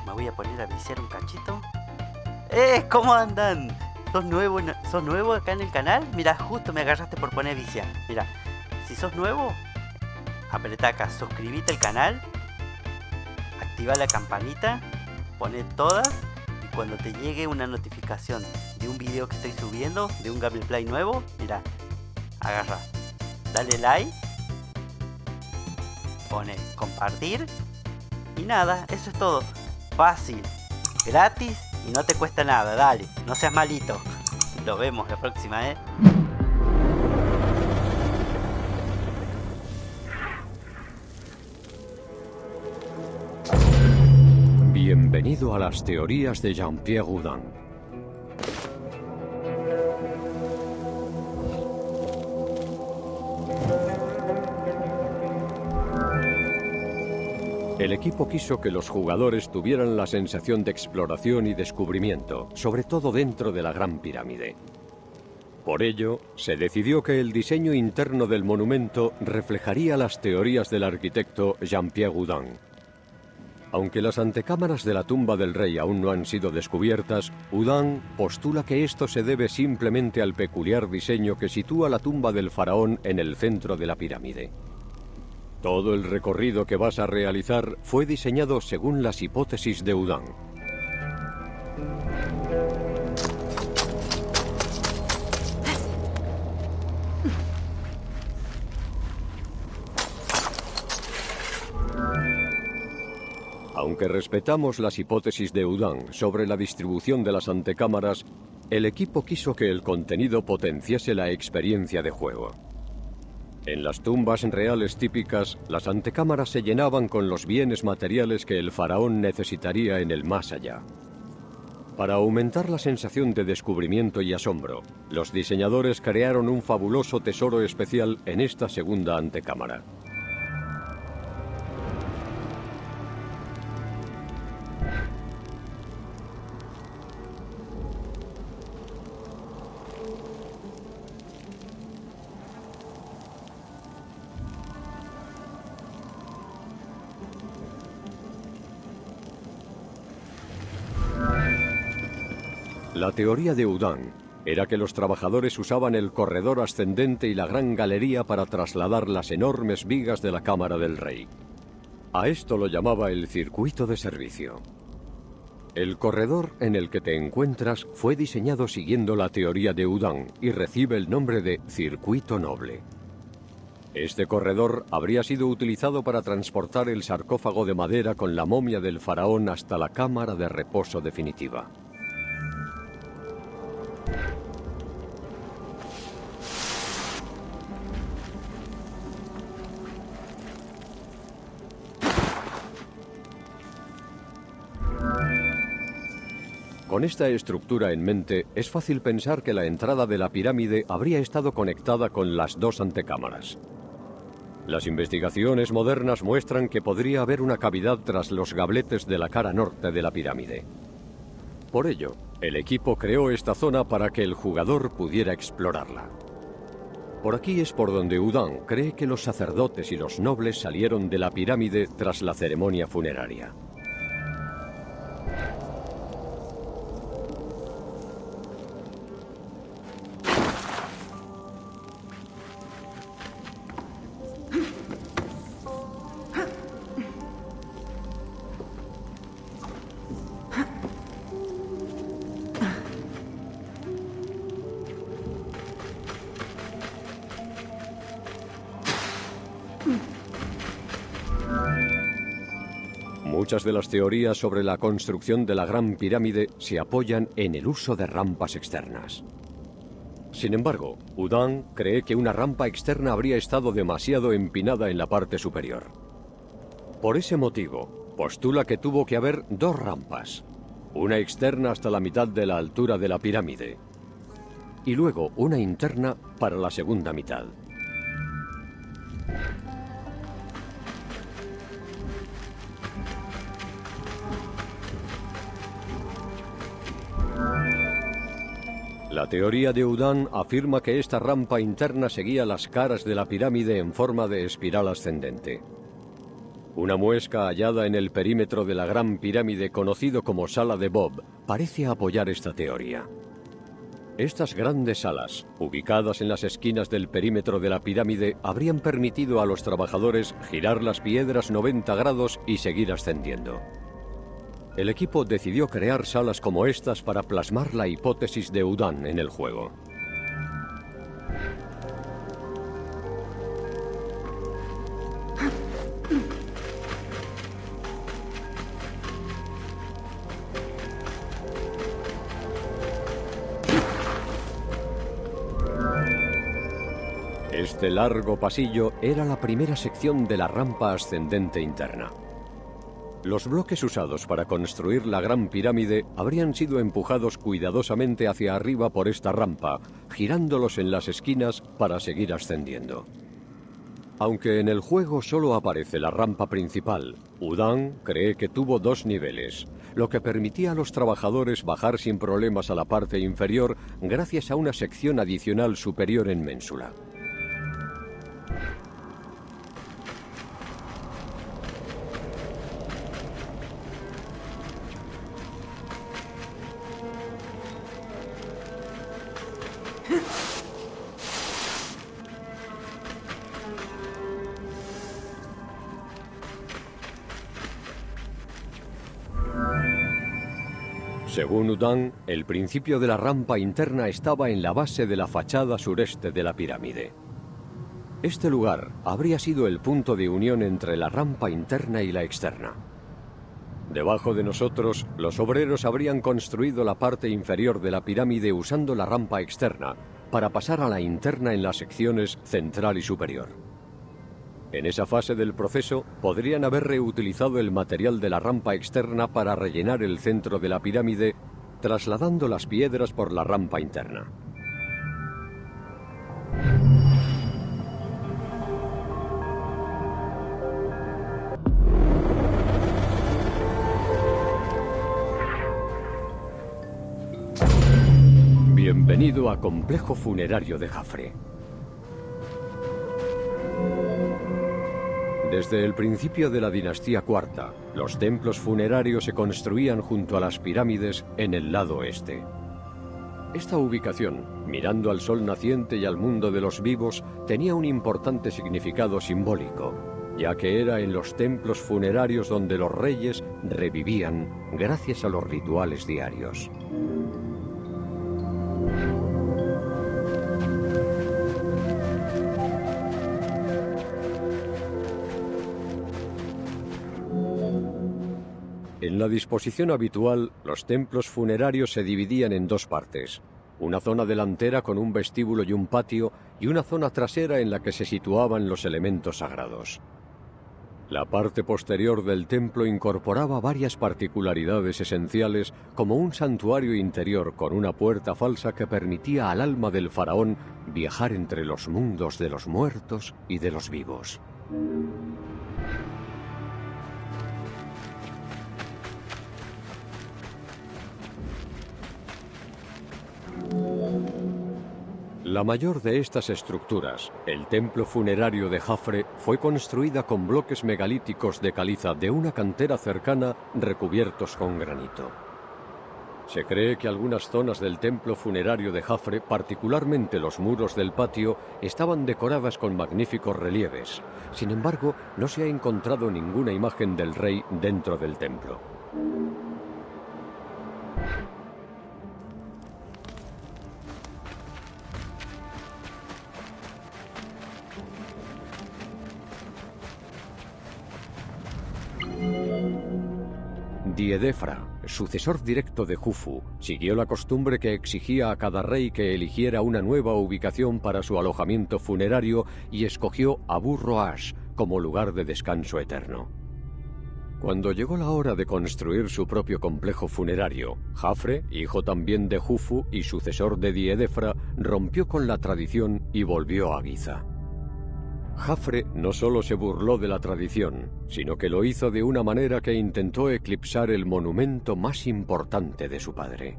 me voy a poner a viciar un cachito. ¿Cómo andan? ¿Sos nuevo acá en el canal? Mira, justo me agarraste por poner a viciar. Mira, si sos nuevo, apretá acá, suscribite al canal, activa la campanita, poné todas y cuando te llegue una notificación de un video que estoy subiendo, de un gameplay nuevo, mira, agarra, dale like, pone compartir y nada, eso es todo. Fácil, gratis y no te cuesta nada, dale, no seas malito. Nos vemos la próxima, Bienvenido a las teorías de Jean-Pierre Houdin. El equipo quiso que los jugadores tuvieran la sensación de exploración y descubrimiento, sobre todo dentro de la Gran Pirámide. Por ello, se decidió que el diseño interno del monumento reflejaría las teorías del arquitecto Jean-Pierre Houdin. Aunque las antecámaras de la tumba del rey aún no han sido descubiertas, Houdin postula que esto se debe simplemente al peculiar diseño que sitúa la tumba del faraón en el centro de la pirámide. Todo el recorrido que vas a realizar fue diseñado según las hipótesis de Houdin. Aunque respetamos las hipótesis de Houdin sobre la distribución de las antecámaras, el equipo quiso que el contenido potenciase la experiencia de juego. En las tumbas reales típicas, las antecámaras se llenaban con los bienes materiales que el faraón necesitaría en el más allá. Para aumentar la sensación de descubrimiento y asombro, los diseñadores crearon un fabuloso tesoro especial en esta segunda antecámara. La teoría de Houdin era que los trabajadores usaban el corredor ascendente y la gran galería para trasladar las enormes vigas de la cámara del rey. A esto lo llamaba el circuito de servicio. El corredor en el que te encuentras fue diseñado siguiendo la teoría de Houdin y recibe el nombre de circuito noble. Este corredor habría sido utilizado para transportar el sarcófago de madera con la momia del faraón hasta la cámara de reposo definitiva. Con esta estructura en mente, es fácil pensar que la entrada de la pirámide habría estado conectada con las dos antecámaras. Las investigaciones modernas muestran que podría haber una cavidad tras los gabletes de la cara norte de la pirámide. Por ello, el equipo creó esta zona para que el jugador pudiera explorarla. Por aquí es por donde Houdin cree que los sacerdotes y los nobles salieron de la pirámide tras la ceremonia funeraria. Muchas de las teorías sobre la construcción de la Gran Pirámide se apoyan en el uso de rampas externas. Sin embargo, Houdin cree que una rampa externa habría estado demasiado empinada en la parte superior. Por ese motivo, postula que tuvo que haber dos rampas, una externa hasta la mitad de la altura de la pirámide, y luego una interna para la segunda mitad. La teoría de Houdin afirma que esta rampa interna seguía las caras de la pirámide en forma de espiral ascendente. Una muesca hallada en el perímetro de la Gran Pirámide, conocido como Sala de Bob, parece apoyar esta teoría. Estas grandes salas, ubicadas en las esquinas del perímetro de la pirámide, habrían permitido a los trabajadores girar las piedras 90 grados y seguir ascendiendo. El equipo decidió crear salas como estas para plasmar la hipótesis de Udán en el juego. Este largo pasillo era la primera sección de la rampa ascendente interna. Los bloques usados para construir la Gran Pirámide habrían sido empujados cuidadosamente hacia arriba por esta rampa, girándolos en las esquinas para seguir ascendiendo. Aunque en el juego solo aparece la rampa principal, Udán cree que tuvo 2 niveles, lo que permitía a los trabajadores bajar sin problemas a la parte inferior gracias a una sección adicional superior en ménsula. Según Udán, el principio de la rampa interna estaba en la base de la fachada sureste de la pirámide. Este lugar habría sido el punto de unión entre la rampa interna y la externa. Debajo de nosotros, los obreros habrían construido la parte inferior de la pirámide usando la rampa externa para pasar a la interna en las secciones central y superior. En esa fase del proceso, podrían haber reutilizado el material de la rampa externa para rellenar el centro de la pirámide, trasladando las piedras por la rampa interna. Bienvenido a Complejo Funerario de Jafre. Desde el principio de la dinastía IV, los templos funerarios se construían junto a las pirámides en el lado este. Esta ubicación, mirando al sol naciente y al mundo de los vivos, tenía un importante significado simbólico, ya que era en los templos funerarios donde los reyes revivían gracias a los rituales diarios. En la disposición habitual, los templos funerarios se dividían en 2 partes. Una zona delantera con un vestíbulo y un patio, y una zona trasera en la que se situaban los elementos sagrados. La parte posterior del templo incorporaba varias particularidades esenciales, como un santuario interior con una puerta falsa que permitía al alma del faraón viajar entre los mundos de los muertos y de los vivos. La mayor de estas estructuras, el templo funerario de Jafre, fue construida con bloques megalíticos de caliza de una cantera cercana recubiertos con granito. Se cree que algunas zonas del templo funerario de Jafre, particularmente los muros del patio, estaban decoradas con magníficos relieves. Sin embargo, no se ha encontrado ninguna imagen del rey dentro del templo. Diedefra, sucesor directo de Jufu, siguió la costumbre que exigía a cada rey que eligiera una nueva ubicación para su alojamiento funerario y escogió Abu Roash como lugar de descanso eterno. Cuando llegó la hora de construir su propio complejo funerario, Jafre, hijo también de Jufu y sucesor de Diedefra, rompió con la tradición y volvió a Giza. Jafre no solo se burló de la tradición, sino que lo hizo de una manera que intentó eclipsar el monumento más importante de su padre.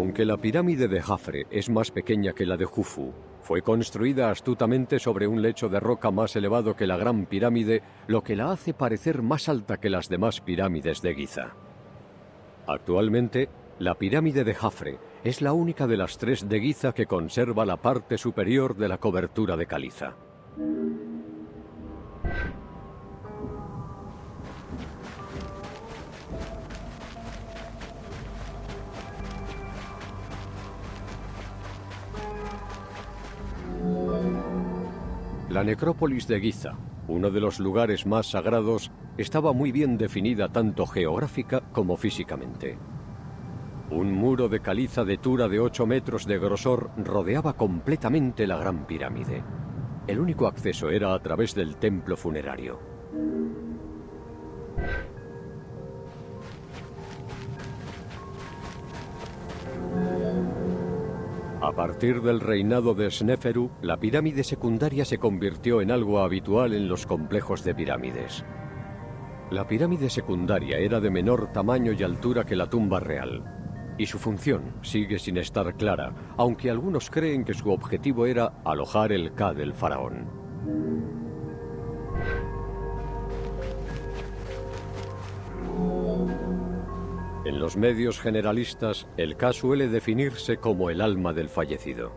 Aunque la pirámide de Jafre es más pequeña que la de Jufu, fue construida astutamente sobre un lecho de roca más elevado que la Gran Pirámide, lo que la hace parecer más alta que las demás pirámides de Giza. Actualmente, la pirámide de Jafre es la única de las 3 de Giza que conserva la parte superior de la cobertura de caliza. La necrópolis de Giza, uno de los lugares más sagrados, estaba muy bien definida tanto geográfica como físicamente. Un muro de caliza de tura de 8 metros de grosor rodeaba completamente la Gran Pirámide. El único acceso era a través del templo funerario. A partir del reinado de Sneferu, la pirámide secundaria se convirtió en algo habitual en los complejos de pirámides. La pirámide secundaria era de menor tamaño y altura que la tumba real, y su función sigue sin estar clara, aunque algunos creen que su objetivo era alojar el Ka del faraón. En los medios generalistas, el Ka suele definirse como el alma del fallecido.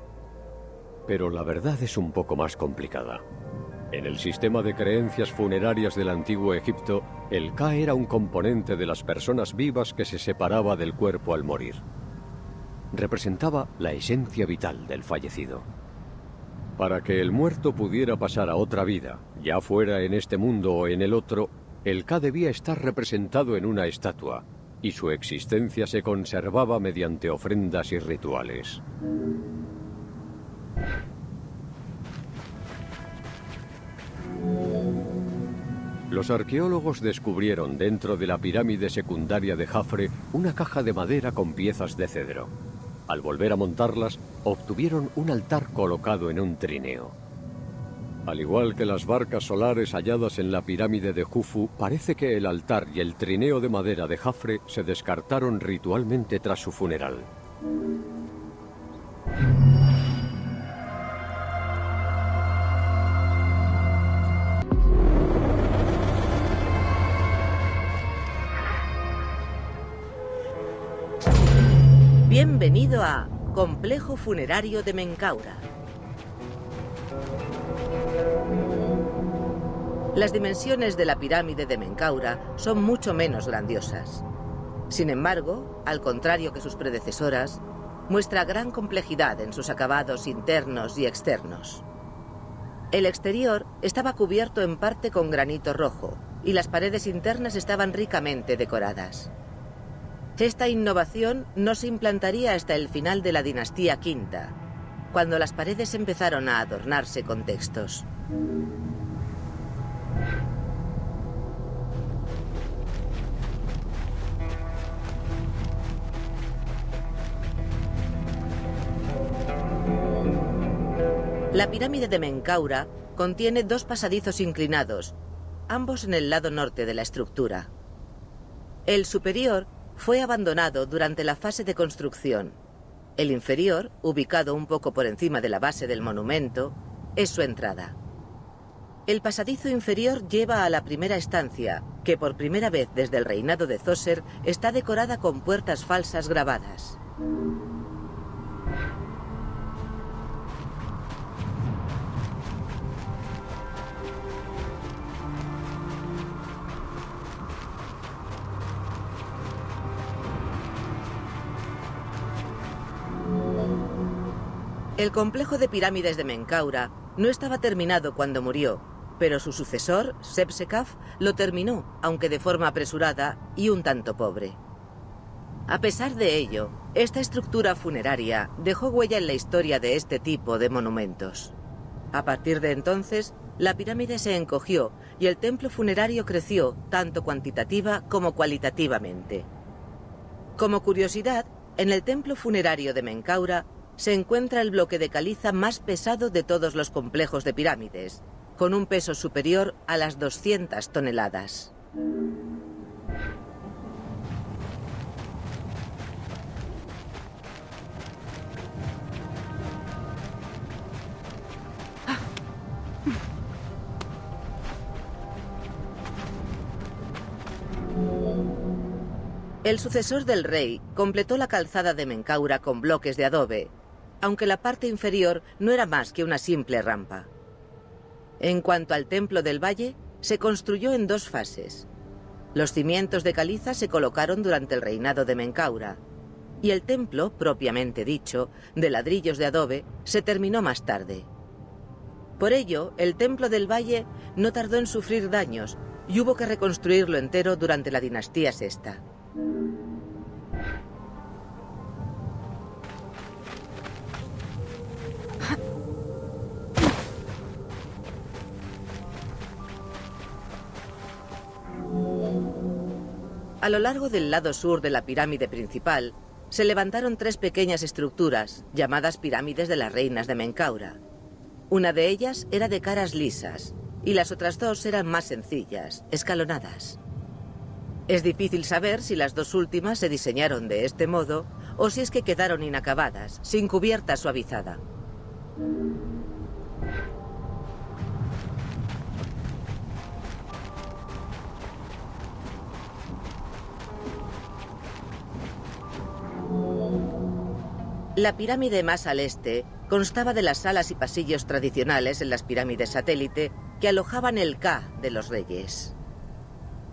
Pero la verdad es un poco más complicada. En el sistema de creencias funerarias del antiguo Egipto, el Ka era un componente de las personas vivas que se separaba del cuerpo al morir. Representaba la esencia vital del fallecido. Para que el muerto pudiera pasar a otra vida, ya fuera en este mundo o en el otro, el Ka debía estar representado en una estatua, y su existencia se conservaba mediante ofrendas y rituales. Los arqueólogos descubrieron dentro de la pirámide secundaria de Jafre una caja de madera con piezas de cedro. Al volver a montarlas, obtuvieron un altar colocado en un trineo. Al igual que las barcas solares halladas en la pirámide de Jufu, parece que el altar y el trineo de madera de Jafre se descartaron ritualmente tras su funeral. Bienvenido a Complejo Funerario de Menkaura. Las dimensiones de la pirámide de Menkaura son mucho menos grandiosas. Sin embargo, al contrario que sus predecesoras, muestra gran complejidad en sus acabados internos y externos. El exterior estaba cubierto en parte con granito rojo y las paredes internas estaban ricamente decoradas. Esta innovación no se implantaría hasta el final de la dinastía V, cuando las paredes empezaron a adornarse con textos. La pirámide de Menkaura contiene 2 pasadizos inclinados, ambos en el lado norte de la estructura. El superior fue abandonado durante la fase de construcción. El inferior, ubicado un poco por encima de la base del monumento, es su entrada. El pasadizo inferior lleva a la primera estancia, que por primera vez desde el reinado de Djoser está decorada con puertas falsas grabadas. El complejo de pirámides de Menkaura no estaba terminado cuando murió, pero su sucesor, Sebsekaf, lo terminó, aunque de forma apresurada y un tanto pobre. A pesar de ello, esta estructura funeraria dejó huella en la historia de este tipo de monumentos. A partir de entonces, la pirámide se encogió y el templo funerario creció tanto cuantitativa como cualitativamente. Como curiosidad, en el templo funerario de Menkaura se encuentra el bloque de caliza más pesado de todos los complejos de pirámides, con un peso superior a las 200 toneladas. El sucesor del rey completó la calzada de Menkaura con bloques de adobe, aunque la parte inferior no era más que una simple rampa. En cuanto al templo del valle, se construyó en 2 fases. Los cimientos de caliza se colocaron durante el reinado de Menkaura, y el templo, propiamente dicho, de ladrillos de adobe, se terminó más tarde. Por ello, el templo del valle no tardó en sufrir daños y hubo que reconstruirlo entero durante la dinastía Sexta. A lo largo del lado sur de la pirámide principal, se levantaron 3 pequeñas estructuras, llamadas pirámides de las reinas de Menkaura. Una de ellas era de caras lisas, y las otras 2 eran más sencillas, escalonadas. Es difícil saber si las 2 últimas se diseñaron de este modo, o si es que quedaron inacabadas, sin cubierta suavizada. La pirámide más al este constaba de las salas y pasillos tradicionales en las pirámides satélite que alojaban el Ka de los reyes.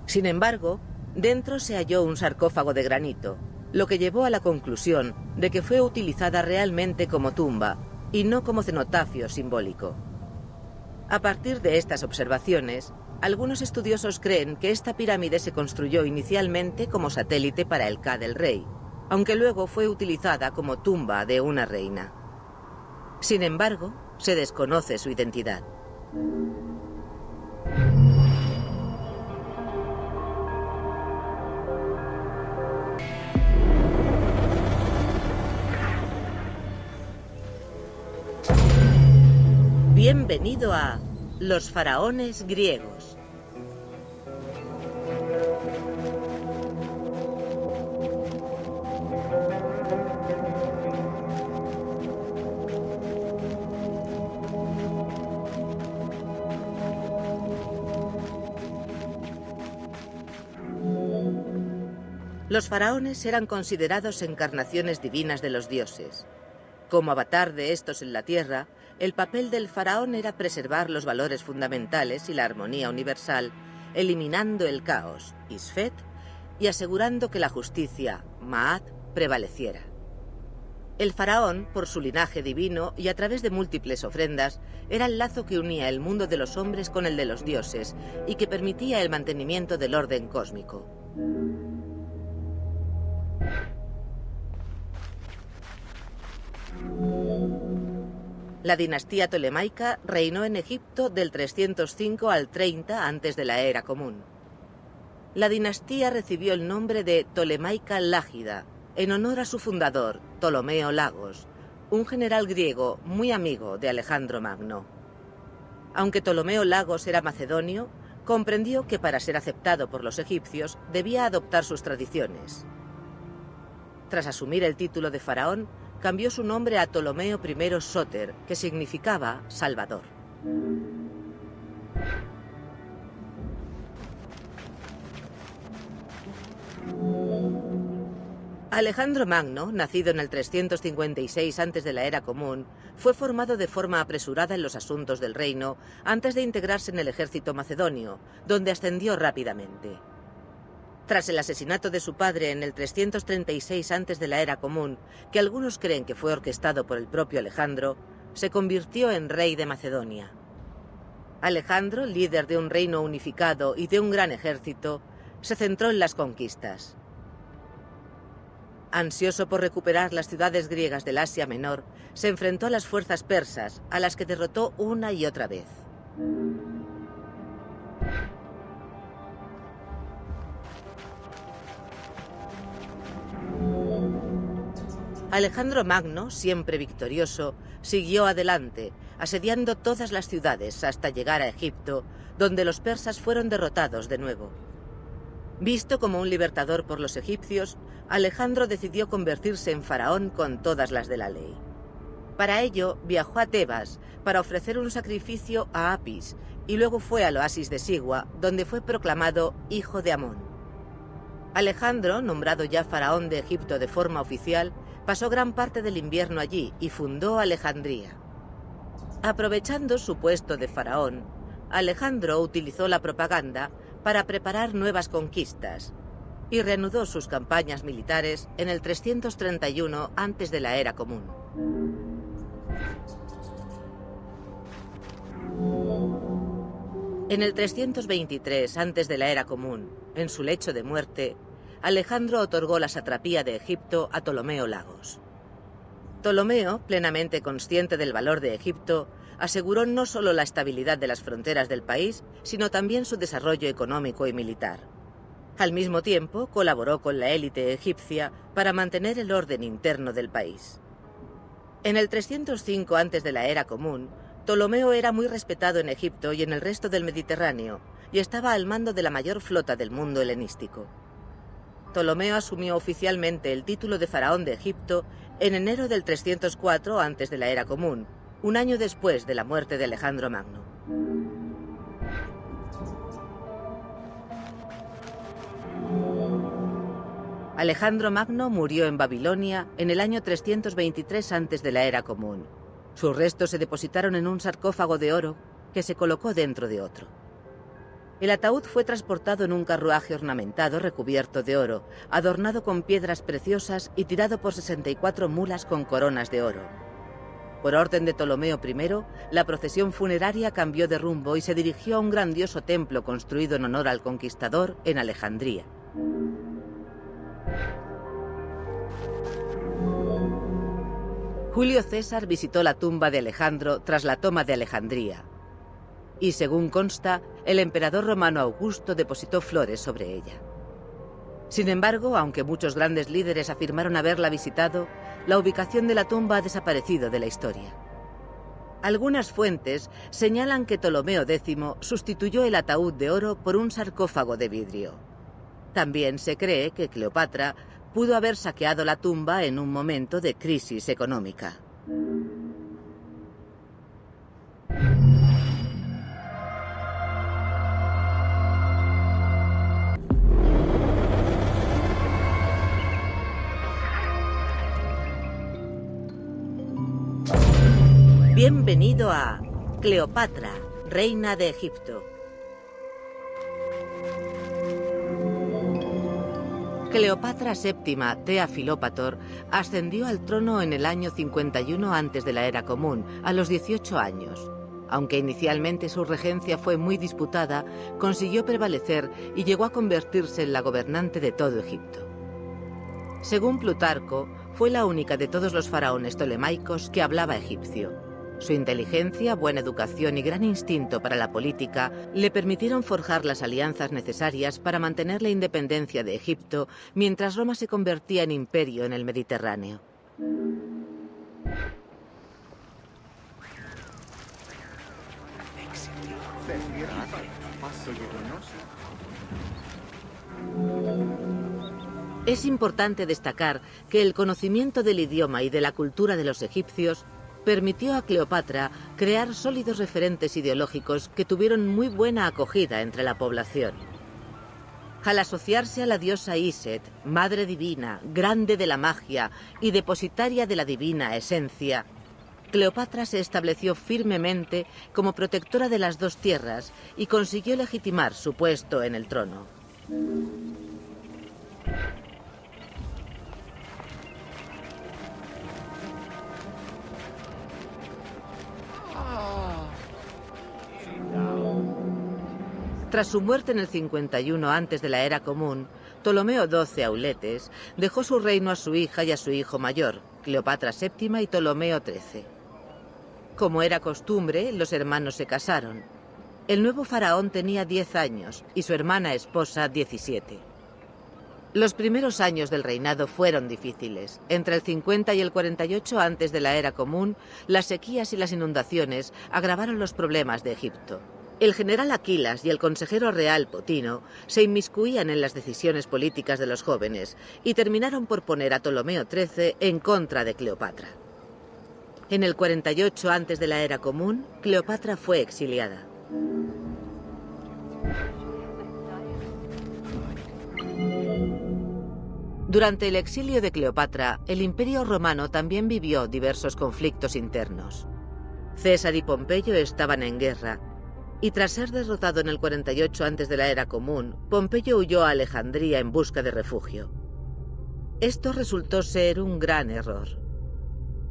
Sin embargo, dentro se halló un sarcófago de granito, lo que llevó a la conclusión de que fue utilizada realmente como tumba y no como cenotafio simbólico. A partir de estas observaciones, algunos estudiosos creen que esta pirámide se construyó inicialmente como satélite para el Ka del rey, aunque luego fue utilizada como tumba de una reina. Sin embargo, se desconoce su identidad. Bienvenido a Los faraones griegos. Los faraones eran considerados encarnaciones divinas de los dioses. Como avatar de estos en la tierra, el papel del faraón era preservar los valores fundamentales y la armonía universal, eliminando el caos, Isfet, y asegurando que la justicia, Ma'at, prevaleciera. El faraón, por su linaje divino y a través de múltiples ofrendas, era el lazo que unía el mundo de los hombres con el de los dioses y que permitía el mantenimiento del orden cósmico. La dinastía tolemaica reinó en Egipto del 305 al 30 antes de la Era Común. La dinastía recibió el nombre de Tolemaica Lágida, en honor a su fundador, Ptolomeo Lagos, un general griego muy amigo de Alejandro Magno. Aunque Ptolomeo Lagos era macedonio, comprendió que para ser aceptado por los egipcios debía adoptar sus tradiciones. Tras asumir el título de faraón, cambió su nombre a Ptolomeo I Sóter, que significaba Salvador. Alejandro Magno, nacido en el 356 antes de la Era Común, fue formado de forma apresurada en los asuntos del reino antes de integrarse en el ejército macedonio, donde ascendió rápidamente. Tras el asesinato de su padre en el 336 antes de la Era Común, que algunos creen que fue orquestado por el propio Alejandro, se convirtió en rey de Macedonia. Alejandro, líder de un reino unificado y de un gran ejército, se centró en las conquistas. Ansioso por recuperar las ciudades griegas del Asia Menor, se enfrentó a las fuerzas persas, a las que derrotó una y otra vez. Alejandro Magno, siempre victorioso, siguió adelante, asediando todas las ciudades hasta llegar a Egipto, donde los persas fueron derrotados de nuevo. Visto como un libertador por los egipcios, Alejandro decidió convertirse en faraón con todas las de la ley. Para ello, viajó a Tebas para ofrecer un sacrificio a Apis y luego fue al oasis de Sigua, donde fue proclamado hijo de Amón. Alejandro, nombrado ya faraón de Egipto de forma oficial, pasó gran parte del invierno allí y fundó Alejandría. Aprovechando su puesto de faraón, Alejandro utilizó la propaganda para preparar nuevas conquistas y reanudó sus campañas militares en el 331 antes de la Era Común. En el 323 antes de la Era Común, en su lecho de muerte, Alejandro otorgó la satrapía de Egipto a Ptolomeo Lagos. Ptolomeo, plenamente consciente del valor de Egipto, aseguró no solo la estabilidad de las fronteras del país, sino también su desarrollo económico y militar. Al mismo tiempo, colaboró con la élite egipcia para mantener el orden interno del país. En el 305 antes de la Era Común, Ptolomeo era muy respetado en Egipto y en el resto del Mediterráneo, y estaba al mando de la mayor flota del mundo helenístico. Ptolomeo asumió oficialmente el título de faraón de Egipto en enero del 304 antes de la Era Común, un año después de la muerte de Alejandro Magno. Alejandro Magno murió en Babilonia en el año 323 antes de la Era Común. Sus restos se depositaron en un sarcófago de oro que se colocó dentro de otro. El ataúd fue transportado en un carruaje ornamentado recubierto de oro, adornado con piedras preciosas y tirado por 64 mulas con coronas de oro. Por orden de Ptolomeo I, la procesión funeraria cambió de rumbo y se dirigió a un grandioso templo construido en honor al conquistador en Alejandría. Julio César visitó la tumba de Alejandro tras la toma de Alejandría. Y según consta, el emperador romano Augusto depositó flores sobre ella. Sin embargo, aunque muchos grandes líderes afirmaron haberla visitado, la ubicación de la tumba ha desaparecido de la historia. Algunas fuentes señalan que Ptolomeo X sustituyó el ataúd de oro por un sarcófago de vidrio. También se cree que Cleopatra pudo haber saqueado la tumba en un momento de crisis económica. Bienvenido a Cleopatra, reina de Egipto. Cleopatra VII Tea Filópator ascendió al trono en el año 51 antes de la Era Común, a los 18 años. Aunque inicialmente su regencia fue muy disputada, consiguió prevalecer y llegó a convertirse en la gobernante de todo Egipto. Según Plutarco, fue la única de todos los faraones tolemaicos que hablaba egipcio. Su inteligencia, buena educación y gran instinto para la política le permitieron forjar las alianzas necesarias para mantener la independencia de Egipto mientras Roma se convertía en imperio en el Mediterráneo. Es importante destacar que el conocimiento del idioma y de la cultura de los egipcios permitió a Cleopatra crear sólidos referentes ideológicos que tuvieron muy buena acogida entre la población. Al asociarse a la diosa Iset, madre divina, grande de la magia y depositaria de la divina esencia, Cleopatra se estableció firmemente como protectora de las dos tierras y consiguió legitimar su puesto en el trono. Tras su muerte en el 51 antes de la Era Común, Ptolomeo XII Auletes dejó su reino a su hija y a su hijo mayor, Cleopatra VII y Ptolomeo XIII. Como era costumbre, los hermanos se casaron. El nuevo faraón tenía 10 años y su hermana esposa 17. Los primeros años del reinado fueron difíciles. Entre el 50 y el 48 antes de la Era Común, las sequías y las inundaciones agravaron los problemas de Egipto. El general Aquilas y el consejero real Potino se inmiscuían en las decisiones políticas de los jóvenes y terminaron por poner a Ptolomeo XIII en contra de Cleopatra. En el 48 antes de la Era Común, Cleopatra fue exiliada. Durante el exilio de Cleopatra, el Imperio Romano también vivió diversos conflictos internos. César y Pompeyo estaban en guerra, y tras ser derrotado en el 48 antes de la Era Común, Pompeyo huyó a Alejandría en busca de refugio. Esto resultó ser un gran error.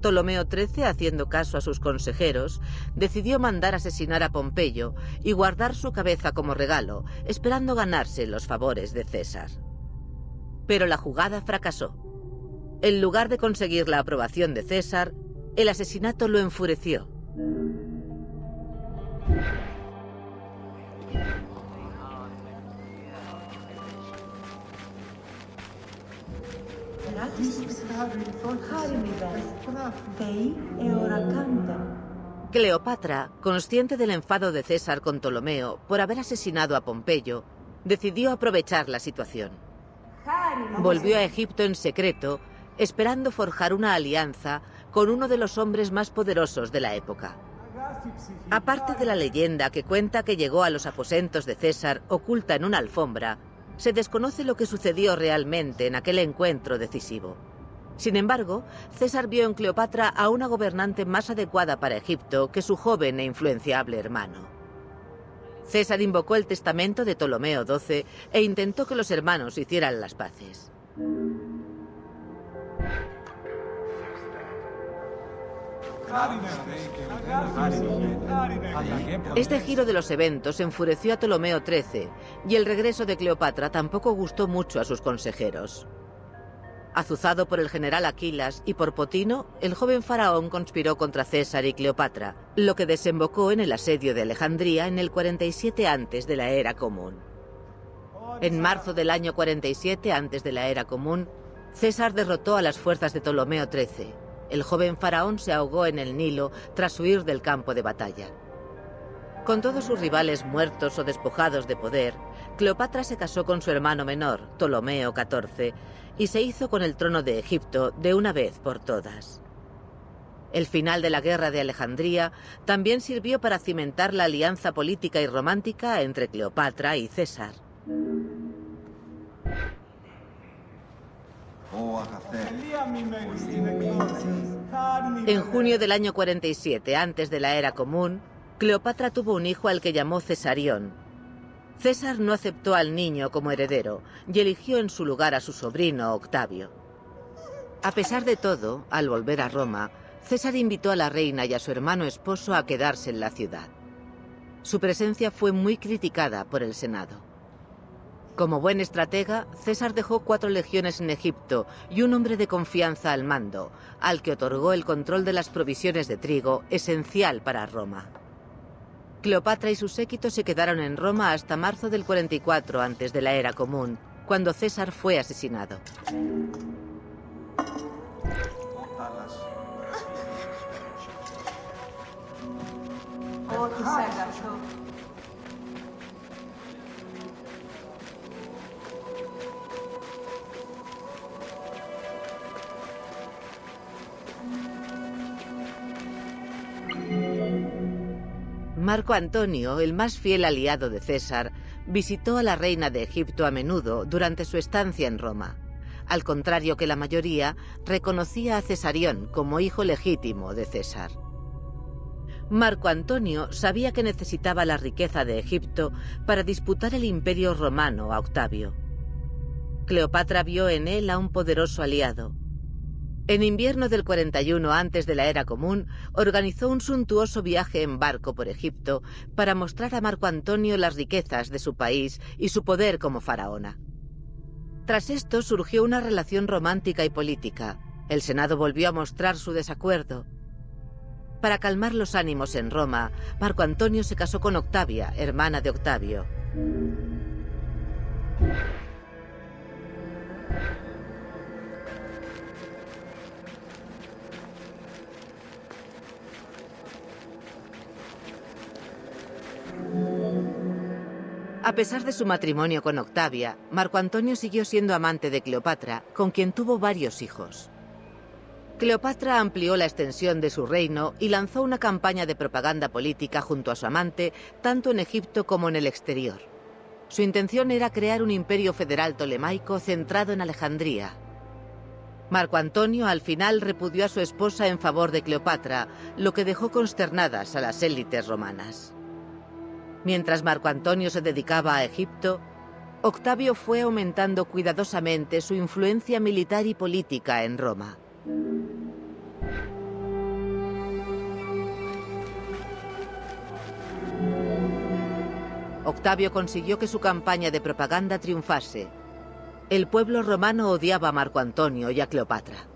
Ptolomeo XIII, haciendo caso a sus consejeros, decidió mandar asesinar a Pompeyo y guardar su cabeza como regalo, esperando ganarse los favores de César. Pero la jugada fracasó. En lugar de conseguir la aprobación de César, el asesinato lo enfureció. Cleopatra, consciente del enfado de César con Ptolomeo por haber asesinado a Pompeyo, decidió aprovechar la situación. Volvió a Egipto en secreto, esperando forjar una alianza con uno de los hombres más poderosos de la época. Aparte de la leyenda que cuenta que llegó a los aposentos de César oculta en una alfombra, se desconoce lo que sucedió realmente en aquel encuentro decisivo. Sin embargo, César vio en Cleopatra a una gobernante más adecuada para Egipto que su joven e influenciable hermano. César invocó el testamento de Ptolomeo XII e intentó que los hermanos hicieran las paces. Este giro de los eventos enfureció a Ptolomeo XIII y el regreso de Cleopatra tampoco gustó mucho a sus consejeros. Azuzado por el general Aquilas y por Potino, el joven faraón conspiró contra César y Cleopatra, lo que desembocó en el asedio de Alejandría en el 47 antes de la Era Común. En marzo del año 47 antes de la Era Común, César derrotó a las fuerzas de Ptolomeo XIII. El joven faraón se ahogó en el Nilo tras huir del campo de batalla. Con todos sus rivales muertos o despojados de poder, Cleopatra se casó con su hermano menor, Ptolomeo XIV, y se hizo con el trono de Egipto de una vez por todas. El final de la guerra de Alejandría también sirvió para cimentar la alianza política y romántica entre Cleopatra y César. En junio del año 47 antes de la Era Común, Cleopatra tuvo un hijo al que llamó Cesarión. César no aceptó al niño como heredero y eligió en su lugar a su sobrino Octavio. A pesar de todo, al volver a Roma, César invitó a la reina y a su hermano esposo a quedarse en la ciudad. Su presencia fue muy criticada por el Senado. Como buen estratega, César dejó 4 legiones en Egipto y un hombre de confianza al mando, al que otorgó el control de las provisiones de trigo, esencial para Roma. Cleopatra y su séquito se quedaron en Roma hasta marzo del 44 antes de la Era Común, cuando César fue asesinado. Marco Antonio, el más fiel aliado de César, visitó a la reina de Egipto a menudo durante su estancia en Roma. Al contrario que la mayoría, reconocía a Cesarión como hijo legítimo de César. Marco Antonio sabía que necesitaba la riqueza de Egipto para disputar el imperio romano a Octavio. Cleopatra vio en él a un poderoso aliado. En invierno del 41 antes de la Era Común, organizó un suntuoso viaje en barco por Egipto para mostrar a Marco Antonio las riquezas de su país y su poder como faraona. Tras esto surgió una relación romántica y política. El Senado volvió a mostrar su desacuerdo. Para calmar los ánimos en Roma, Marco Antonio se casó con Octavia, hermana de Octavio. A pesar de su matrimonio con Octavia, Marco Antonio siguió siendo amante de Cleopatra, con quien tuvo varios hijos. Cleopatra amplió la extensión de su reino y lanzó una campaña de propaganda política junto a su amante, tanto en Egipto como en el exterior. Su intención era crear un imperio federal tolemaico centrado en Alejandría. Marco Antonio al final repudió a su esposa en favor de Cleopatra, lo que dejó consternadas a las élites romanas. Mientras Marco Antonio se dedicaba a Egipto, Octavio fue aumentando cuidadosamente su influencia militar y política en Roma. Octavio consiguió que su campaña de propaganda triunfase. El pueblo romano odiaba a Marco Antonio y a Cleopatra.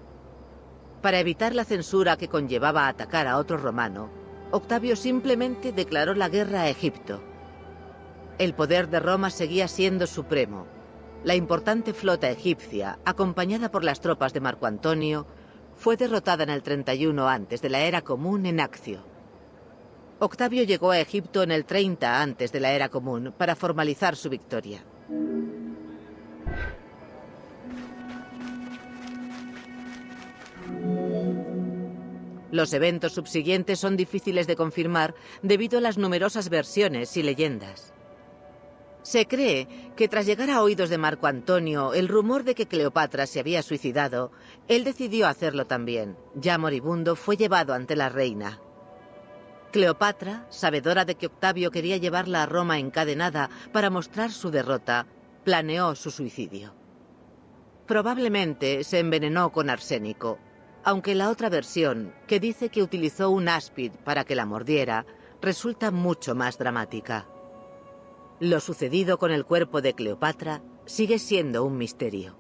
Para evitar la censura que conllevaba atacar a otro romano, Octavio simplemente declaró la guerra a Egipto. El poder de Roma seguía siendo supremo. La importante flota egipcia, acompañada por las tropas de Marco Antonio, fue derrotada en el 31 antes de la era común en Accio. Octavio llegó a Egipto en el 30 antes de la era común para formalizar su victoria. Los eventos subsiguientes son difíciles de confirmar debido a las numerosas versiones y leyendas. Se cree que tras llegar a oídos de Marco Antonio el rumor de que Cleopatra se había suicidado, él decidió hacerlo también. Ya moribundo, fue llevado ante la reina. Cleopatra, sabedora de que Octavio quería llevarla a Roma encadenada para mostrar su derrota, planeó su suicidio. Probablemente se envenenó con arsénico, aunque la otra versión, que dice que utilizó un áspid para que la mordiera, resulta mucho más dramática. Lo sucedido con el cuerpo de Cleopatra sigue siendo un misterio.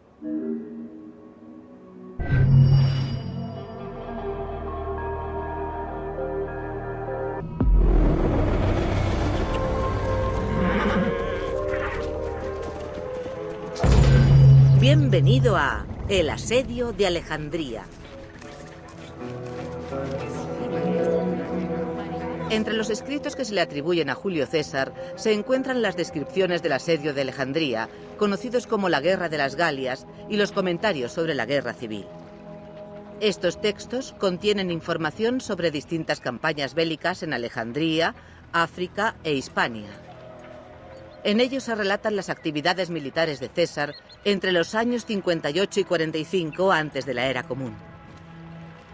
Bienvenido a El asedio de Alejandría. Entre los escritos que se le atribuyen a Julio César se encuentran las descripciones del asedio de Alejandría, conocidos como la Guerra de las Galias, y los comentarios sobre la guerra civil. Estos textos contienen información sobre distintas campañas bélicas en Alejandría, África e Hispania. En ellos se relatan las actividades militares de César entre los años 58 y 45 antes de la era común.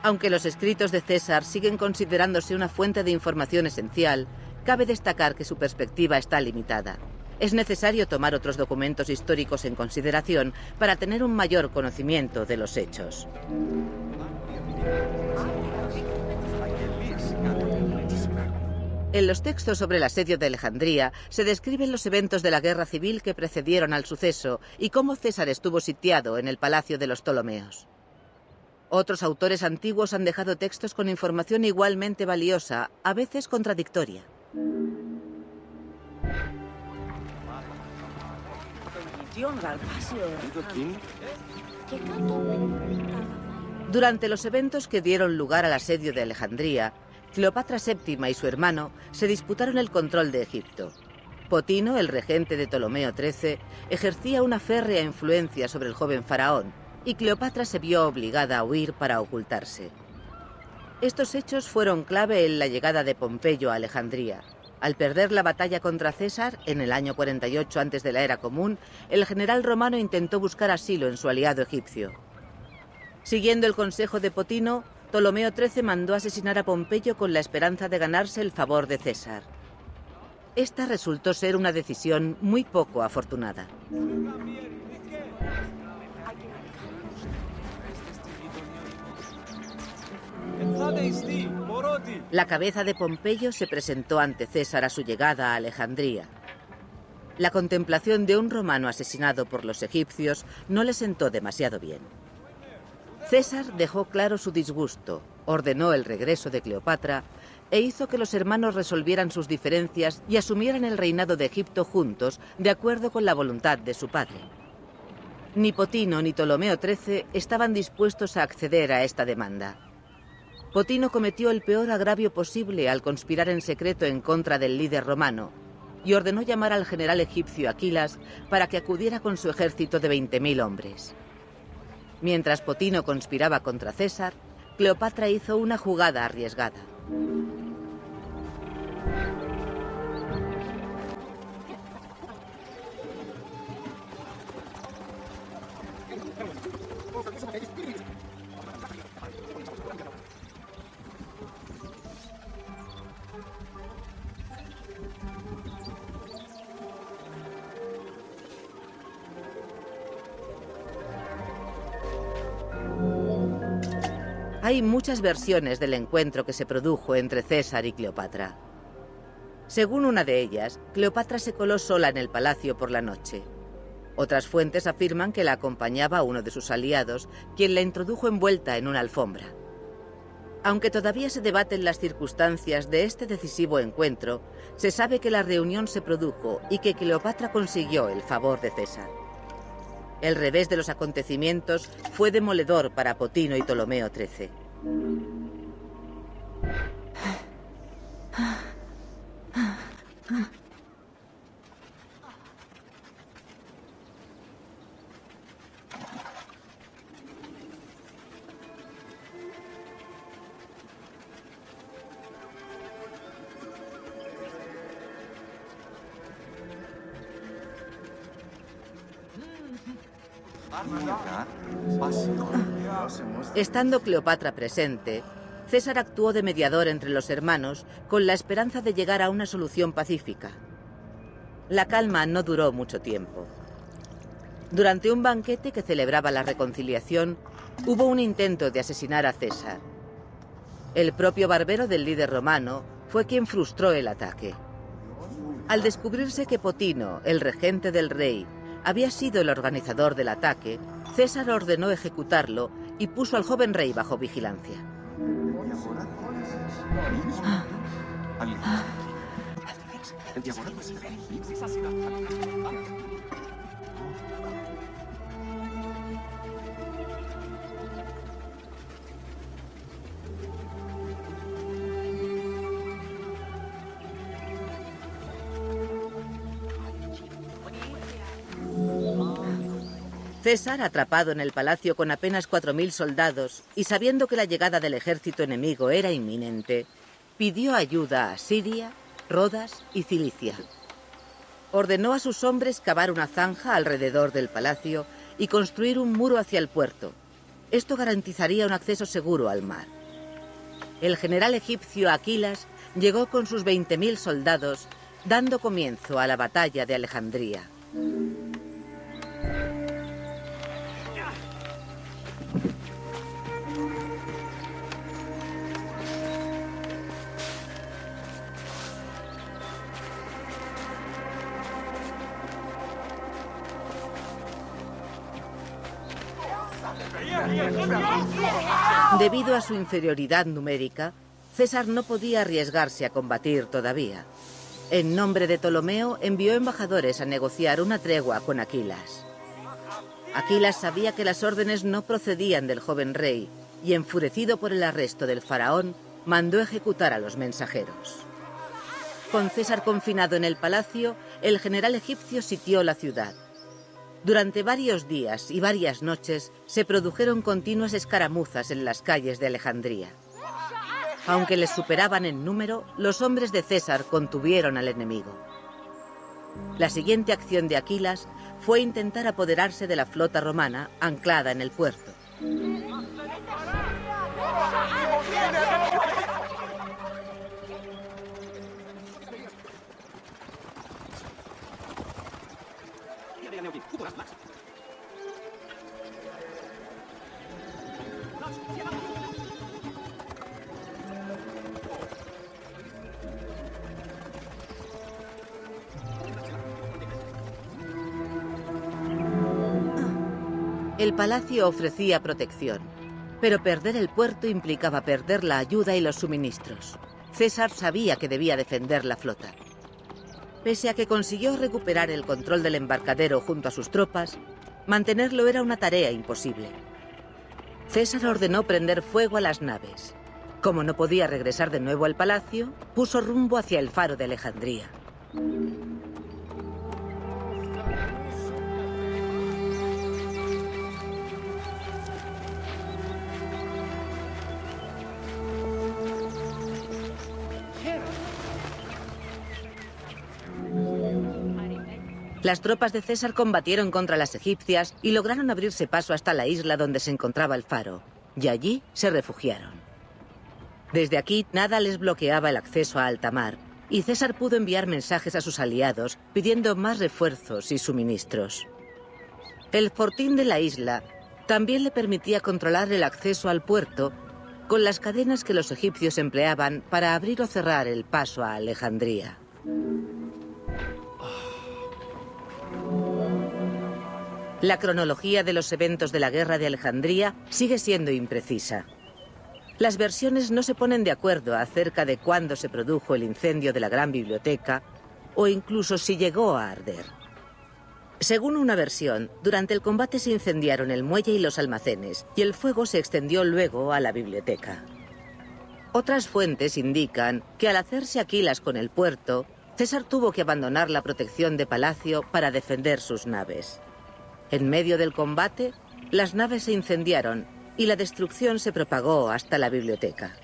Aunque los escritos de César siguen considerándose una fuente de información esencial, cabe destacar que su perspectiva está limitada. Es necesario tomar otros documentos históricos en consideración para tener un mayor conocimiento de los hechos. En los textos sobre el asedio de Alejandría se describen los eventos de la guerra civil que precedieron al suceso y cómo César estuvo sitiado en el palacio de los Ptolomeos. Otros autores antiguos han dejado textos con información igualmente valiosa, a veces contradictoria. Durante los eventos que dieron lugar al asedio de Alejandría, Cleopatra VII y su hermano se disputaron el control de Egipto. Potino, el regente de Ptolomeo XIII, ejercía una férrea influencia sobre el joven faraón, y Cleopatra se vio obligada a huir para ocultarse. Estos hechos fueron clave en la llegada de Pompeyo a Alejandría. Al perder la batalla contra César, en el año 48 antes de la era común, el general romano intentó buscar asilo en su aliado egipcio. Siguiendo el consejo de Potino, Ptolomeo XIII mandó asesinar a Pompeyo con la esperanza de ganarse el favor de César. Esta resultó ser una decisión muy poco afortunada. La cabeza de Pompeyo se presentó ante César a su llegada a Alejandría. La contemplación de un romano asesinado por los egipcios no le sentó demasiado bien. César dejó claro su disgusto, ordenó el regreso de Cleopatra e hizo que los hermanos resolvieran sus diferencias y asumieran el reinado de Egipto juntos, de acuerdo con la voluntad de su padre. Ni Potino ni Ptolomeo XIII estaban dispuestos a acceder a esta demanda. Potino cometió el peor agravio posible al conspirar en secreto en contra del líder romano y ordenó llamar al general egipcio Aquilas para que acudiera con su ejército de 20.000 hombres. Mientras Potino conspiraba contra César, Cleopatra hizo una jugada arriesgada. Hay muchas versiones del encuentro que se produjo entre César y Cleopatra. Según una de ellas, Cleopatra se coló sola en el palacio por la noche. Otras fuentes afirman que la acompañaba uno de sus aliados, quien la introdujo envuelta en una alfombra. Aunque todavía se debaten las circunstancias de este decisivo encuentro, se sabe que la reunión se produjo y que Cleopatra consiguió el favor de César. El revés de los acontecimientos fue demoledor para Potino y Ptolomeo XIII. Estando Cleopatra presente, César actuó de mediador entre los hermanos con la esperanza de llegar a una solución pacífica. La calma no duró mucho tiempo. Durante un banquete que celebraba la reconciliación, hubo un intento de asesinar a César. El propio barbero del líder romano fue quien frustró el ataque. Al descubrirse que Potino, el regente del rey, había sido el organizador del ataque, César ordenó ejecutarlo y puso al joven rey bajo vigilancia. César, atrapado en el palacio con apenas 4000 soldados y sabiendo que la llegada del ejército enemigo era inminente, pidió ayuda a Siria, Rodas y Cilicia. Ordenó a sus hombres cavar una zanja alrededor del palacio y construir un muro hacia el puerto. Esto garantizaría un acceso seguro al mar. El general egipcio Aquilas llegó con sus 20.000 soldados, dando comienzo a la batalla de Alejandría. Debido a su inferioridad numérica, César no podía arriesgarse a combatir todavía. En nombre de Ptolomeo, envió embajadores a negociar una tregua con Aquilas. Aquilas sabía que las órdenes no procedían del joven rey y, enfurecido por el arresto del faraón, mandó ejecutar a los mensajeros. Con César confinado en el palacio, el general egipcio sitió la ciudad. Durante varios días y varias noches se produjeron continuas escaramuzas en las calles de Alejandría. Aunque les superaban en número, los hombres de César contuvieron al enemigo. La siguiente acción de Aquilas fue intentar apoderarse de la flota romana anclada en el puerto. El palacio ofrecía protección, pero perder el puerto implicaba perder la ayuda y los suministros. César sabía que debía defender la flota. Pese a que consiguió recuperar el control del embarcadero junto a sus tropas, mantenerlo era una tarea imposible. César ordenó prender fuego a las naves. Como no podía regresar de nuevo al palacio, puso rumbo hacia el faro de Alejandría. Las tropas de César combatieron contra las egipcias y lograron abrirse paso hasta la isla donde se encontraba el faro, y allí se refugiaron. Desde aquí nada les bloqueaba el acceso a alta mar, y César pudo enviar mensajes a sus aliados pidiendo más refuerzos y suministros. El fortín de la isla también le permitía controlar el acceso al puerto con las cadenas que los egipcios empleaban para abrir o cerrar el paso a Alejandría. La cronología de los eventos de la guerra de Alejandría sigue siendo imprecisa. Las versiones no se ponen de acuerdo acerca de cuándo se produjo el incendio de la gran biblioteca o incluso si llegó a arder. Según una versión, durante el combate se incendiaron el muelle y los almacenes, y el fuego se extendió luego a la biblioteca. Otras fuentes indican que al hacerse Aquilas con el puerto, César tuvo que abandonar la protección de palacio para defender sus naves. En medio del combate, las naves se incendiaron y la destrucción se propagó hasta la biblioteca.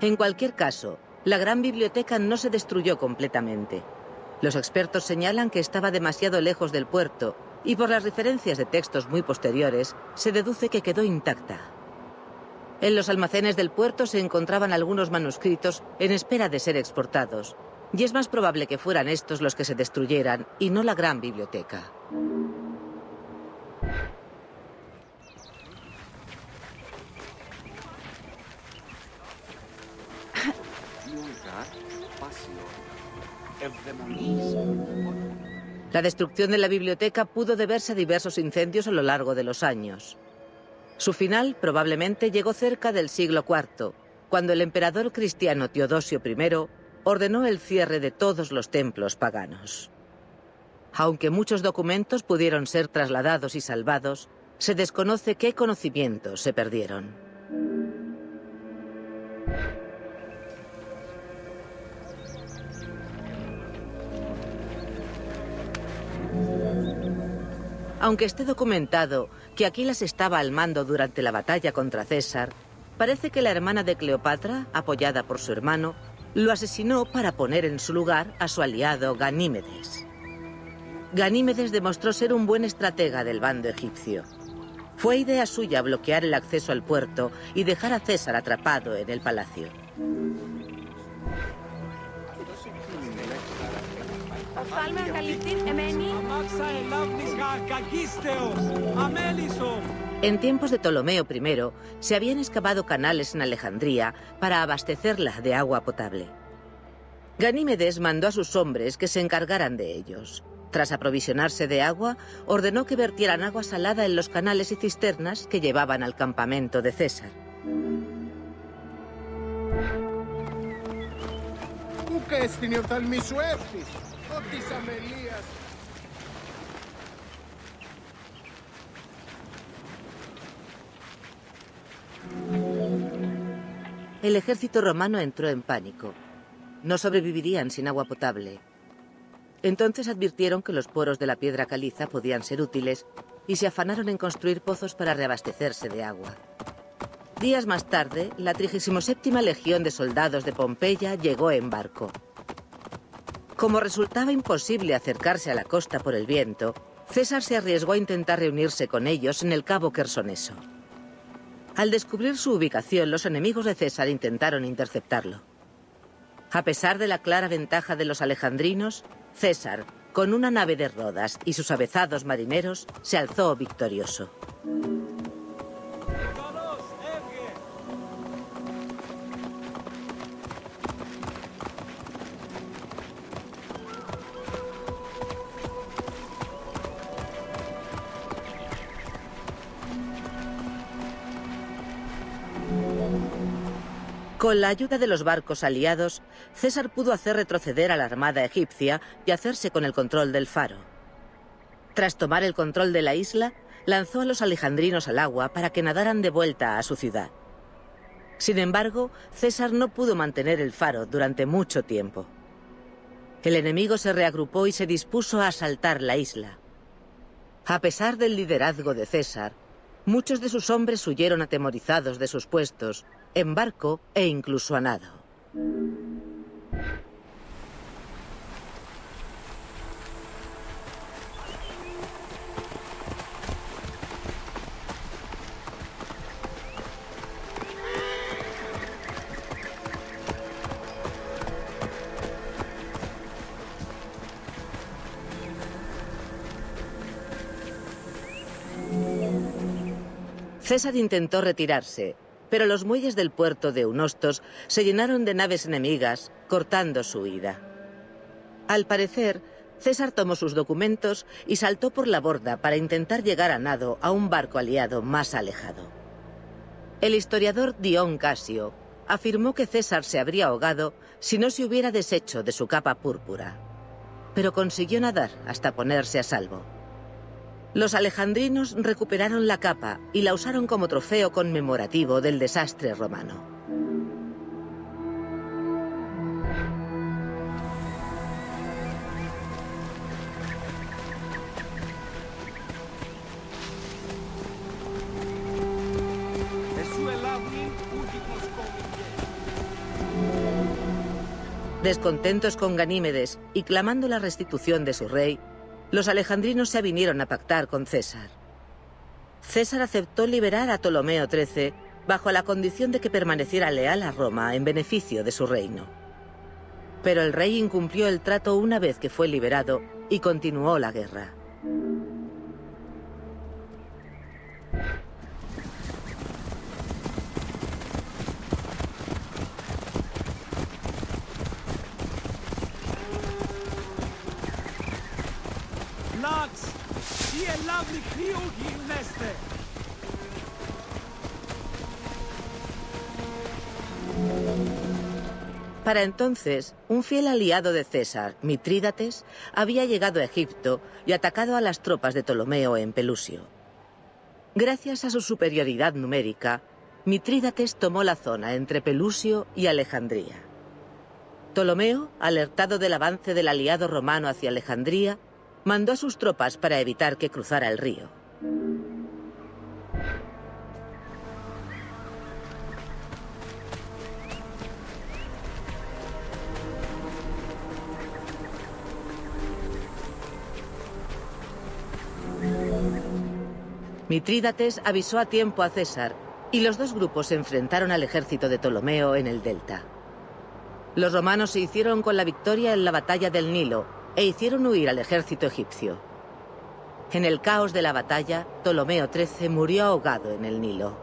En cualquier caso, la gran biblioteca no se destruyó completamente. Los expertos señalan que estaba demasiado lejos del puerto y por las referencias de textos muy posteriores se deduce que quedó intacta. En los almacenes del puerto se encontraban algunos manuscritos en espera de ser exportados, y es más probable que fueran estos los que se destruyeran y no la gran biblioteca. La destrucción de la biblioteca pudo deberse a diversos incendios a lo largo de los años. Su final probablemente llegó cerca del siglo IV, cuando el emperador cristiano Teodosio I ordenó el cierre de todos los templos paganos. Aunque muchos documentos pudieron ser trasladados y salvados, se desconoce qué conocimientos se perdieron. Aunque esté documentado que Aquilas estaba al mando durante la batalla contra César, parece que la hermana de Cleopatra, apoyada por su hermano, lo asesinó para poner en su lugar a su aliado Ganímedes. Ganímedes demostró ser un buen estratega del bando egipcio. Fue idea suya bloquear el acceso al puerto y dejar a César atrapado en el palacio. En tiempos de Ptolomeo I, se habían excavado canales en Alejandría para abastecerla de agua potable. Ganímedes mandó a sus hombres que se encargaran de ellos. Tras aprovisionarse de agua, ordenó que vertieran agua salada en los canales y cisternas que llevaban al campamento de César. El ejército romano entró en pánico. No sobrevivirían sin agua potable. Entonces advirtieron que los poros de la piedra caliza podían ser útiles y se afanaron en construir pozos para reabastecerse de agua. Días más tarde, la 37ª Legión de Soldados de Pompeya llegó en barco. Como resultaba imposible acercarse a la costa por el viento, César se arriesgó a intentar reunirse con ellos en el cabo Quersoneso. Al descubrir su ubicación, los enemigos de César intentaron interceptarlo. A pesar de la clara ventaja de los alejandrinos, César, con una nave de Rodas y sus avezados marineros, se alzó victorioso. Con la ayuda de los barcos aliados, César pudo hacer retroceder a la armada egipcia y hacerse con el control del faro. Tras tomar el control de la isla, lanzó a los alejandrinos al agua para que nadaran de vuelta a su ciudad. Sin embargo, César no pudo mantener el faro durante mucho tiempo. El enemigo se reagrupó y se dispuso a asaltar la isla. A pesar del liderazgo de César, muchos de sus hombres huyeron atemorizados de sus puestos, en barco e incluso a nado. César intentó retirarse, pero los muelles del puerto de Eunostos se llenaron de naves enemigas, cortando su huida. Al parecer, César tomó sus documentos y saltó por la borda para intentar llegar a nado a un barco aliado más alejado. El historiador Dion Casio afirmó que César se habría ahogado si no se hubiera deshecho de su capa púrpura, pero consiguió nadar hasta ponerse a salvo. Los alejandrinos recuperaron la capa y la usaron como trofeo conmemorativo del desastre romano. Descontentos con Ganímedes y clamando la restitución de su rey, los alejandrinos se avinieron a pactar con César. César aceptó liberar a Ptolomeo XIII bajo la condición de que permaneciera leal a Roma en beneficio de su reino. Pero el rey incumplió el trato una vez que fue liberado y continuó la guerra. Para entonces, un fiel aliado de César, Mitrídates, había llegado a Egipto y atacado a las tropas de Ptolomeo en Pelusio. Gracias a su superioridad numérica, Mitrídates tomó la zona entre Pelusio y Alejandría. Ptolomeo, alertado del avance del aliado romano hacia Alejandría, mandó a sus tropas para evitar que cruzara el río. Mitrídates avisó a tiempo a César y los dos grupos se enfrentaron al ejército de Ptolomeo en el delta. Los romanos se hicieron con la victoria en la batalla del Nilo e hicieron huir al ejército egipcio. En el caos de la batalla, Ptolomeo XIII murió ahogado en el Nilo.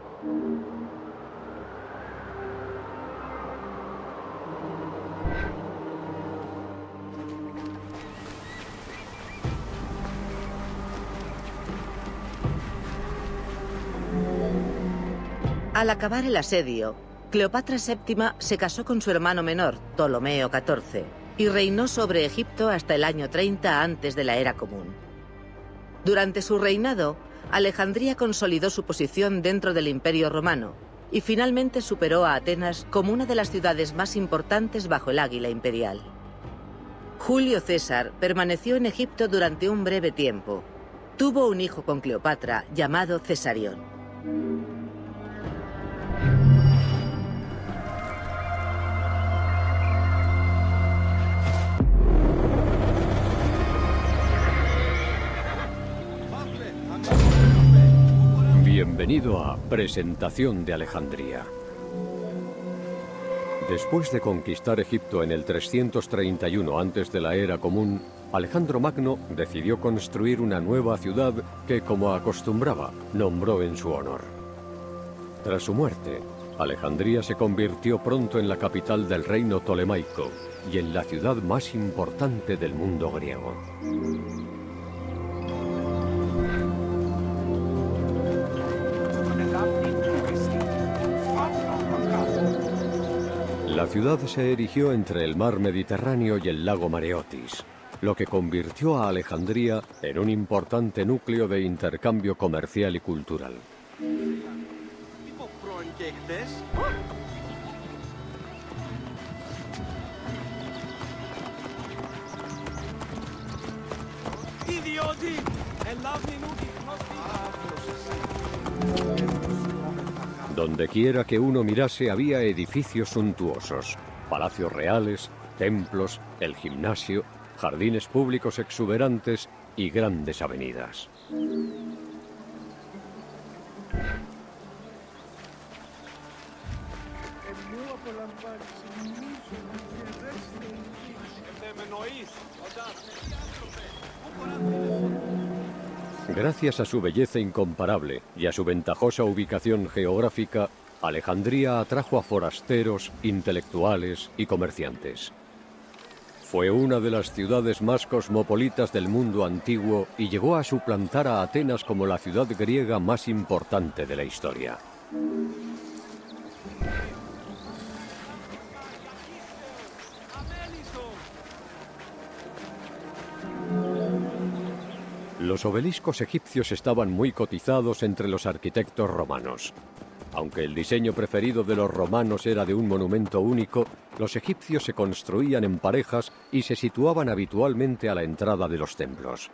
Al acabar el asedio, Cleopatra VII se casó con su hermano menor, Ptolomeo XIV, y reinó sobre Egipto hasta el año 30 antes de la Era Común. Durante su reinado, Alejandría consolidó su posición dentro del Imperio Romano y finalmente superó a Atenas como una de las ciudades más importantes bajo el águila imperial. Julio César permaneció en Egipto durante un breve tiempo. Tuvo un hijo con Cleopatra llamado Cesarión. Bienvenido a Presentación de Alejandría. Después de conquistar Egipto en el 331 antes de la Era Común, Alejandro Magno decidió construir una nueva ciudad que, como acostumbraba, nombró en su honor. Tras su muerte, Alejandría se convirtió pronto en la capital del reino tolemaico y en la ciudad más importante del mundo griego. La ciudad se erigió entre el mar Mediterráneo y el lago Mareotis, lo que convirtió a Alejandría en un importante núcleo de intercambio comercial y cultural. Donde quiera que uno mirase había edificios suntuosos, palacios reales, templos, el gimnasio, jardines públicos exuberantes y grandes avenidas. Gracias a su belleza incomparable y a su ventajosa ubicación geográfica, Alejandría atrajo a forasteros, intelectuales y comerciantes. Fue una de las ciudades más cosmopolitas del mundo antiguo y llegó a suplantar a Atenas como la ciudad griega más importante de la historia. Los obeliscos egipcios estaban muy cotizados entre los arquitectos romanos. Aunque el diseño preferido de los romanos era de un monumento único, los egipcios se construían en parejas y se situaban habitualmente a la entrada de los templos.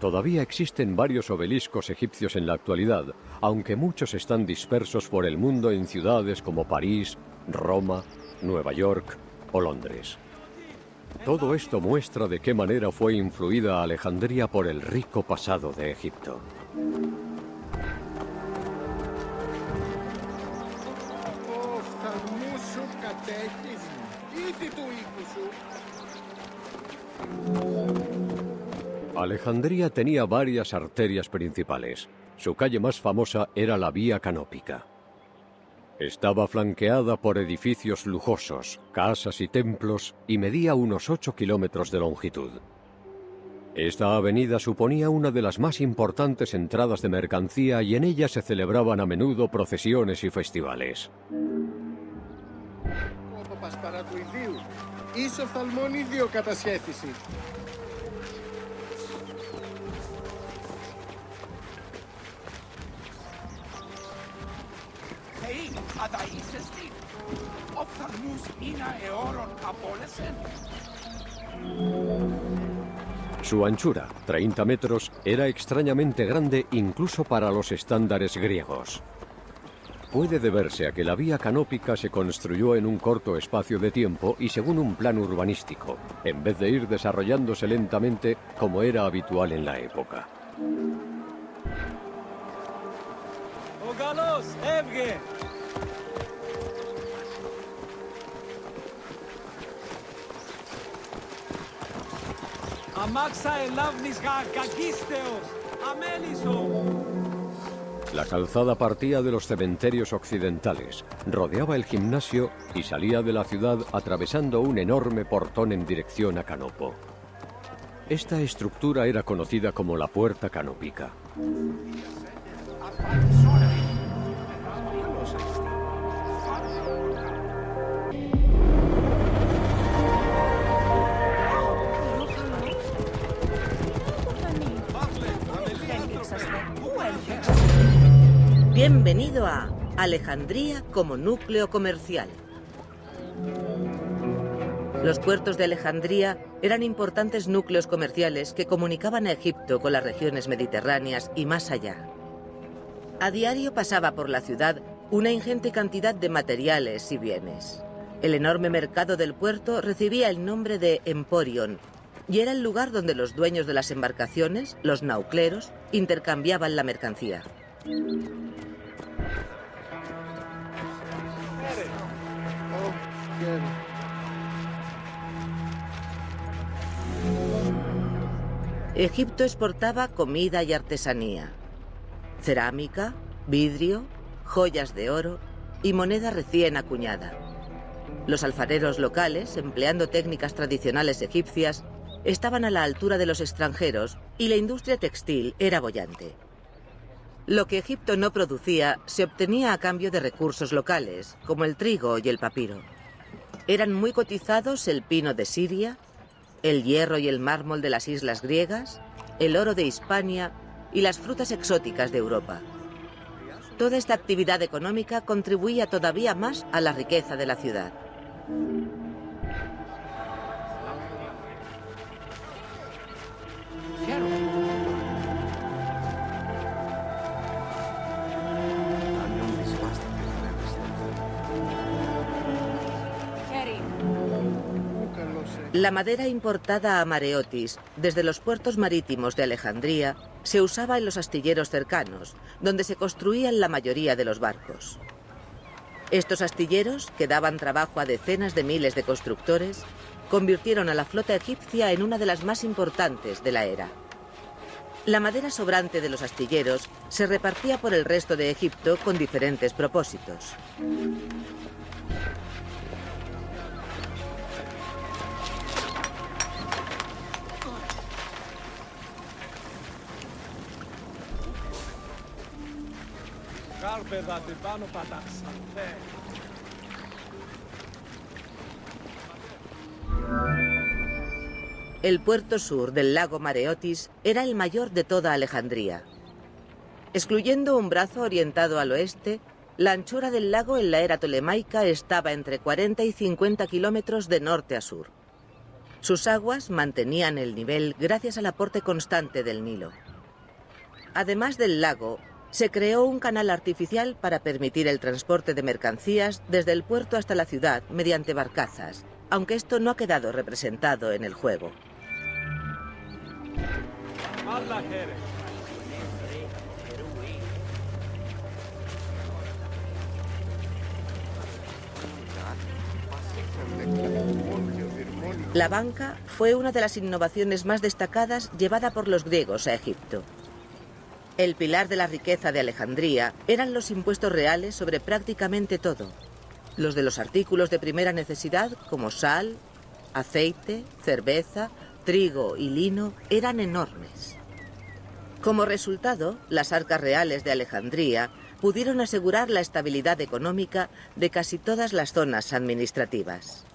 Todavía existen varios obeliscos egipcios en la actualidad, aunque muchos están dispersos por el mundo en ciudades como París, Roma, Nueva York o Londres. Todo esto muestra de qué manera fue influida Alejandría por el rico pasado de Egipto. Alejandría tenía varias arterias principales. Su calle más famosa era la Vía Canópica. Estaba flanqueada por edificios lujosos, casas y templos, y medía unos 8 kilómetros de longitud. Esta avenida suponía una de las más importantes entradas de mercancía y en ella se celebraban a menudo procesiones y festivales. Su anchura, 30 metros, era extrañamente grande incluso para los estándares griegos. Puede deberse a que la Vía Canópica se construyó en un corto espacio de tiempo y según un plan urbanístico, en vez de ir desarrollándose lentamente como era habitual en la época. La calzada partía de los cementerios occidentales, rodeaba el gimnasio y salía de la ciudad atravesando un enorme portón en dirección a Canopo. Esta estructura era conocida como la Puerta Canópica. Bienvenido a Alejandría como núcleo comercial. Los puertos de Alejandría eran importantes núcleos comerciales que comunicaban a Egipto con las regiones mediterráneas y más allá. A diario pasaba por la ciudad una ingente cantidad de materiales y bienes. El enorme mercado del puerto recibía el nombre de Emporion y era el lugar donde los dueños de las embarcaciones, los naucleros, intercambiaban la mercancía. Egipto exportaba comida y artesanía, cerámica, vidrio, joyas de oro y moneda recién acuñada. Los alfareros locales, empleando técnicas tradicionales egipcias, estaban a la altura de los extranjeros y la industria textil era boyante. Lo que Egipto no producía se obtenía a cambio de recursos locales, como el trigo y el papiro. Eran muy cotizados el pino de Siria, el hierro y el mármol de las islas griegas, el oro de Hispania y las frutas exóticas de Europa. Toda esta actividad económica contribuía todavía más a la riqueza de la ciudad. La madera importada a Mareotis desde los puertos marítimos de Alejandría se usaba en los astilleros cercanos, donde se construían la mayoría de los barcos. Estos astilleros, que daban trabajo a decenas de miles de constructores, convirtieron a la flota egipcia en una de las más importantes de la era. La madera sobrante de los astilleros se repartía por el resto de Egipto con diferentes propósitos. El puerto sur del lago Mareotis era el mayor de toda Alejandría. Excluyendo un brazo orientado al oeste, la anchura del lago en la era tolemaica estaba entre 40 y 50 kilómetros de norte a sur. Sus aguas mantenían el nivel gracias al aporte constante del Nilo. Además del lago, se creó un canal artificial para permitir el transporte de mercancías desde el puerto hasta la ciudad mediante barcazas, aunque esto no ha quedado representado en el juego. La banca fue una de las innovaciones más destacadas llevada por los griegos a Egipto. El pilar de la riqueza de Alejandría eran los impuestos reales sobre prácticamente todo. Los de los artículos de primera necesidad, como sal, aceite, cerveza, trigo y lino, eran enormes. Como resultado, las arcas reales de Alejandría pudieron asegurar la estabilidad económica de casi todas las zonas administrativas.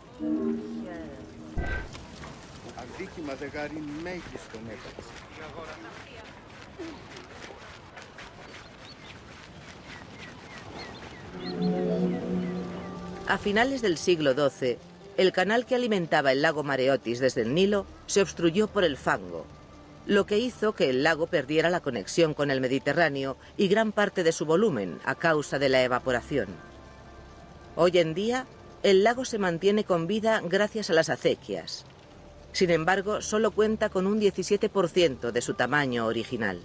A finales del siglo XII, el canal que alimentaba el lago Mareotis desde el Nilo se obstruyó por el fango, lo que hizo que el lago perdiera la conexión con el Mediterráneo y gran parte de su volumen a causa de la evaporación. Hoy en día, el lago se mantiene con vida gracias a las acequias. Sin embargo, solo cuenta con un 17% de su tamaño original.